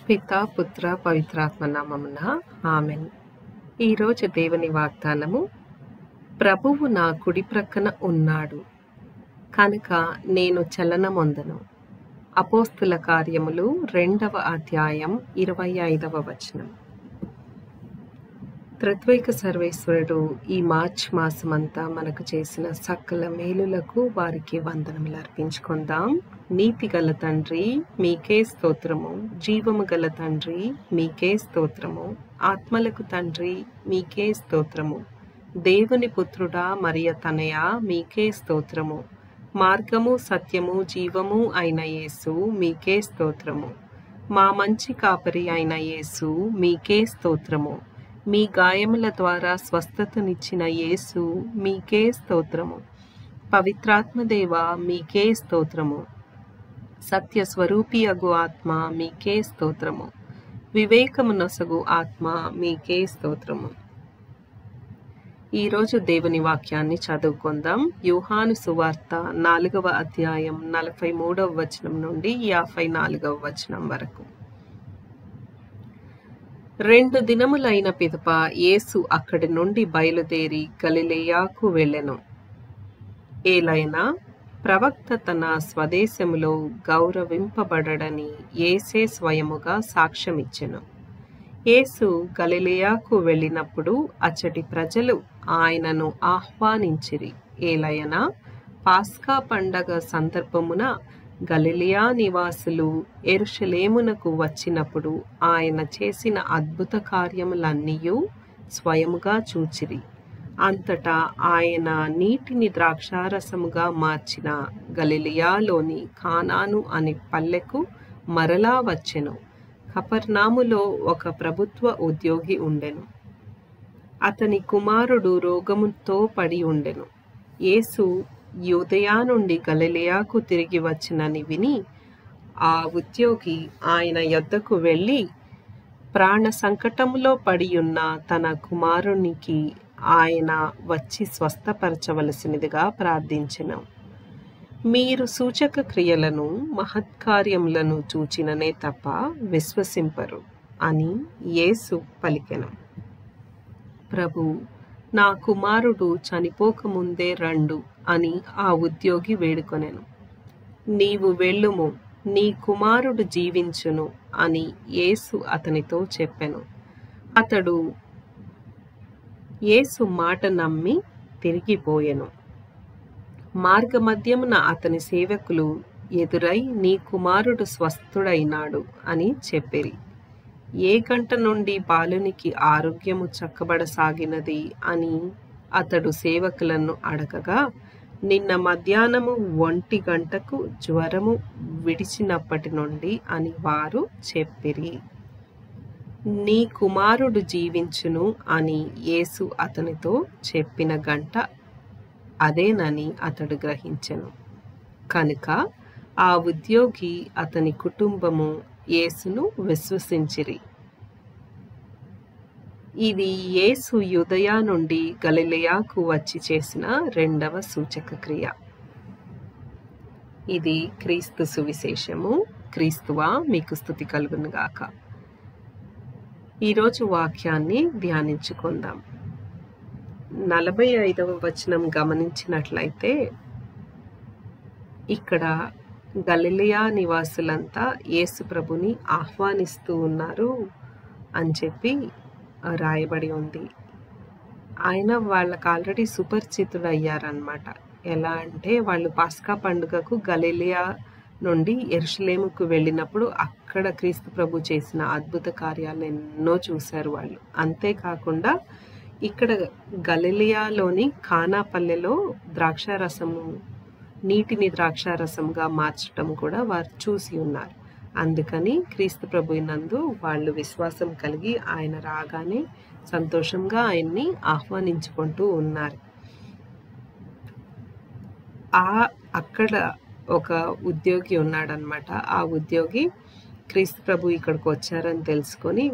పితా పుత్ర పవిత్రాత్మ నామమున ఆమెన్. ఈరోజు దేవుని వాగ్దానము, ప్రభువు నా కుడి ప్రక్కన ఉన్నాడు కనుక నేను చలనమొందను. అపోస్తుల కార్యములు 2వ అధ్యాయం 25వ వచనం. త్రిత్వైక సర్వేశ్వరుడు ఈ మార్చ్ మాసమంతా మనకు చేసిన సకల మేలులకు వారికి వందనములు అర్పించుకుందాం. నీతి గల తండ్రి మీకే స్తోత్రము, జీవము గల తండ్రి మీకే స్తోత్రము, ఆత్మలకు తండ్రి మీకే స్తోత్రము, దేవుని పుత్రుడా మరియ తనయ మీకే స్తోత్రము, మార్గము సత్యము జీవము అయిన యేసు మీకే స్తోత్రము, మా మంచి కాపరి అయిన యేసు మీకే స్తోత్రము, మీ గాయముల ద్వారా స్వస్థతనిచ్చిన యేసు మీకే స్తోత్రము, పవిత్రాత్మదేవ మీకే స్తోత్రము, సత్య స్వరూపియగు ఆత్మ మీకే స్తోత్రము, వివేకము నొసగు ఆత్మ మీకే స్తోత్రము. ఈరోజు దేవుని వాక్యాన్ని చదువుకుందాం. యోహాను సువార్త 4వ అధ్యాయం 43వ వచనం నుండి 54వ వచనం వరకు. 2 దినములైన పిదప యేసు అక్కడి నుండి బయలుదేరి గలిలయకు వెళ్ళెను. ఏలైనా ప్రవక్త తన స్వదేశములో గౌరవింపబడడని యేసే స్వయముగా సాక్ష్యమిచ్చెను. యేసు గలిలయకు వెళ్ళినప్పుడు అచ్చటి ప్రజలు ఆయనను ఆహ్వానించిరి. ఏలయనా పాస్కా పండగ సందర్భమున గలిలయ నివాసులు యెరూషలేమునకు వచ్చినప్పుడు ఆయన చేసిన అద్భుత కార్యములన్నీయూ స్వయముగా చూచిరి. అంతటా ఆయన నీటిని ద్రాక్షారసముగా మార్చిన గలిలయలోని కానాను అనే పల్లెకు మరలా వచ్చెను. కపెర్నౌములో ఒక ప్రభుత్వ ఉద్యోగి ఉండెను. అతని కుమారుడు రోగముతో పడి ఉండెను. యేసు యూదయ నుండి గలిలయకు తిరిగి వచ్చినని విని ఆ ఉద్యోగి ఆయన యొద్దకు వెళ్ళి ప్రాణ సంకటములో పడియున్న తన కుమారునికి ఆయన వచ్చి స్వస్థపరచవలసినదిగా ప్రార్థించెను. మీరు సూచక క్రియలను మహత్కార్యములను చూచిననే తప్ప విశ్వసింపరు అని యేసు పలికెను. ప్రభు, నా కుమారుడు చనిపోకముందే రండు అని ఆ ఉద్యోగి వేడుకొనెను. నీవు వెళ్ళుము, నీ కుమారుడు జీవించును అని యేసు అతనితో చెప్పెను. అతడు యేసు మాట నమ్మి తిరిగిపోయెను. మార్గమధ్యమున అతని సేవకులు ఎదురై నీ కుమారుడు స్వస్థుడైనాడు అని చెప్పిరి. ఏ గంట నుండి బాలునికి ఆరోగ్యము చక్కబడసాగినది అని అతడు సేవకులను అడగగా, నిన్న మధ్యాహ్నము 1 గంటకు జ్వరము విడిచినప్పటి నుండి అని వారు చెప్పిరి. నీ కుమారుడు జీవించును అని యేసు అతనితో చెప్పిన గంట అదేనని అతడు గ్రహించెను. కనుక ఆ ఉద్యోగి అతని కుటుంబము యేసును విశ్వసించిరి. ఇది యేసు యూదయ నుండి గలిలయకు వచ్చి చేసిన 2వ సూచక క్రియ. ఇది క్రీస్తు సువిశేషము. క్రీస్తువా మీకు స్తుతి కలుగును గాక. ఈరోజు వాక్యాన్ని ధ్యానించుకుందాం. 45వ వచనం గమనించినట్లయితే ఇక్కడ గలిలయ నివాసులంతా యేసు ప్రభుని ఆహ్వానిస్తూ ఉన్నారు అని చెప్పి రాయబడి ఉంది. ఆయన వాళ్ళకు ఆల్రెడీ సుపరిచితుడు అయ్యారనమాట. ఎలా అంటే వాళ్ళు పాస్కా పండుగకు గలిలయ నుండి యెరూషలేముకు వెళ్ళినప్పుడు అక్కడ క్రీస్తు ప్రభు చేసిన అద్భుత కార్యాలు ఎన్నో చూశారు వాళ్ళు. అంతేకాకుండా ఇక్కడ గలిలయలోని కానా పల్లెలో ద్రాక్షారసము నీటిని ద్రాక్షారసంగా మార్చడం కూడా వారు చూసి ఉన్నారు. అందుకని క్రీస్తు ప్రభు నందు వాళ్ళు విశ్వాసం కలిగి ఆయన రాగానే సంతోషంగా ఆయన్ని ఆహ్వానించుకుంటూ ఉన్నారు. అక్కడ ఒక ఉద్యోగి ఉన్నాడనమాట. ఆ ఉద్యోగి క్రీస్తు ప్రభు ఇక్కడికి వచ్చారని తెలుసుకొని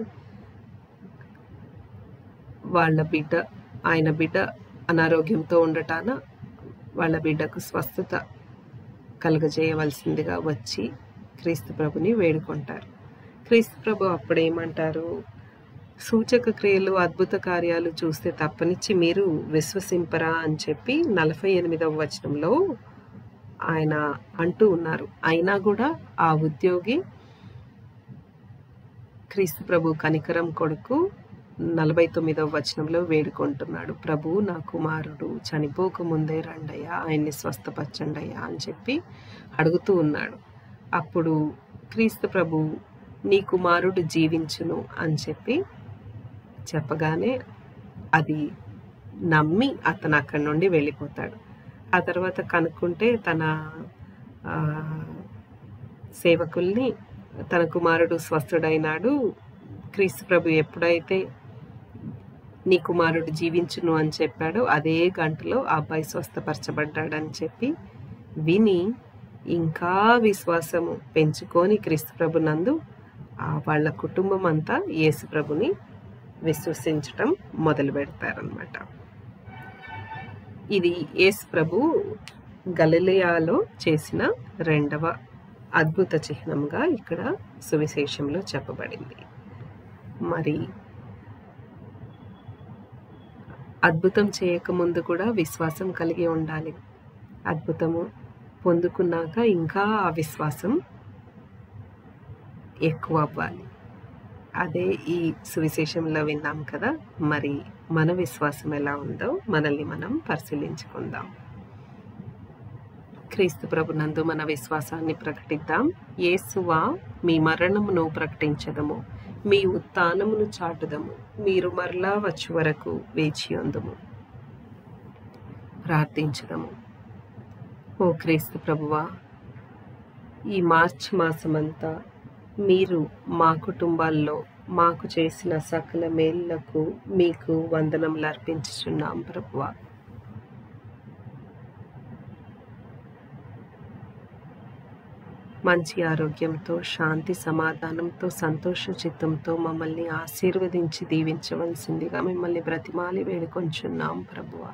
ఆయన బిడ్డ అనారోగ్యంతో ఉండటాన వాళ్ళ బిడ్డకు స్వస్థత కలుగజేయవలసిందిగా వచ్చి క్రీస్తు ప్రభుని వేడుకుంటారు. క్రీస్తు ప్రభు అప్పుడేమంటారు, సూచక క్రియలు అద్భుత కార్యాలు చూస్తే తప్పనిచ్చి మీరు విశ్వసింపరా అని చెప్పి 48వ వచనంలో ఆయన అంటూ ఉన్నారు. అయినా కూడా ఆ ఉద్యోగి క్రీస్తు ప్రభు కనికరం కొడుకు 49వ వచనంలో వేడుకుంటున్నాడు, ప్రభు నా కుమారుడు చనిపోకముందే రండయ్యా, ఆయన్ని స్వస్థపరచండయ్యా అని చెప్పి అడుగుతూ ఉన్నాడు. అప్పుడు క్రీస్తు ప్రభు నీ కుమారుడు జీవించును అని చెప్పి చెప్పగానే అది నమ్మి అతను అక్కడి నుండి వెళ్ళిపోతాడు. ఆ తర్వాత కనుక్కుంటే తన సేవకుల్ని తన కుమారుడు స్వస్థుడైనాడు, క్రీస్తు ప్రభు ఎప్పుడైతే నీ కుమారుడు జీవించును అని చెప్పాడో అదే గంటలో ఆ అబ్బాయి స్వస్థపరచబడ్డాడని చెప్పి విని ఇంకా విశ్వాసము పెంచుకొని క్రీస్తు ప్రభు నందు వాళ్ళ కుటుంబం అంతా యేసు ప్రభుని విశ్వసించటం మొదలు పెడతారనమాట. ఇది యేసు ప్రభు గలిలయలో చేసిన రెండవ అద్భుత చిహ్నంగా ఇక్కడ సువిశేషంలో చెప్పబడింది. మరి అద్భుతం చేయకముందు కూడా విశ్వాసం కలిగి ఉండాలి. అద్భుతము పొందుకున్నాక ఇంకా ఆ విశ్వాసం ఎక్కువ అవ్వాలి. అదే ఈ సువిశేషంలో విన్నాం కదా. మరి మన విశ్వాసం ఎలా ఉందో మనల్ని మనం పరిశీలించుకుందాం. క్రీస్తు ప్రభునందు మన విశ్వాసాన్ని ప్రకటిద్దాం. యేసువా మీ మరణమును ప్రకటించదము, మీ ఉత్థానమును చాటుదము, మీరు మరలా వచ్చే వరకు వేచి ఉందుము. ప్రార్థించుదము. ఓ క్రీస్తు ప్రభువా, ఈ మార్చి మాసమంతా మీరు మా కుటుంబాల్లో మాకు చేసిన సకల మేలులకు మీకు వందనములు అర్పించుచున్నాం ప్రభువా. మంచి ఆరోగ్యంతో, శాంతి సమాధానంతో, సంతోష చిత్తంతో మమ్మల్ని ఆశీర్వదించి దీవించవలసిందిగా మిమ్మల్ని బ్రతిమాలి వేడుకొంచున్నాం ప్రభువా.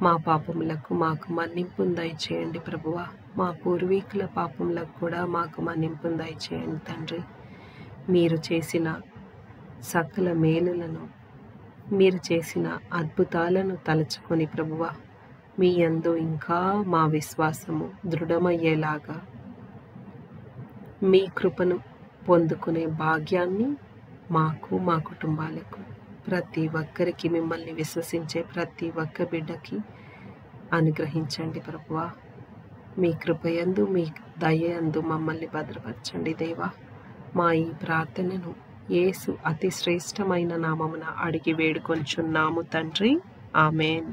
మా పాపములకు మాకు మన్నింపును దయచేయండి ప్రభువా. మా పూర్వీకుల పాపములకు కూడా మాకు మన్నింపును దయచేయండి తండ్రి. మీరు చేసిన సకల మేలులను, మీరు చేసిన అద్భుతాలను తలుచుకొని ప్రభువా, మీ యందు ఇంకా మా విశ్వాసము దృఢమయ్యేలాగా మీ కృపను పొందుకునే భాగ్యాన్ని మాకు, మా కుటుంబాలకు, ప్రతి ఒక్కరికి, మిమ్మల్ని విశ్వసించే ప్రతి ఒక్క బిడ్డకి అనుగ్రహించండి ప్రభువా. మీ కృపయందు, మీ దయయందు మమ్మల్ని భద్రపరచండి దేవా. మా ఈ ప్రార్థనను యేసు అతి శ్రేష్టమైన నామమున అడిగి వేడుకొంచున్నాము తండ్రి. ఆమేన్.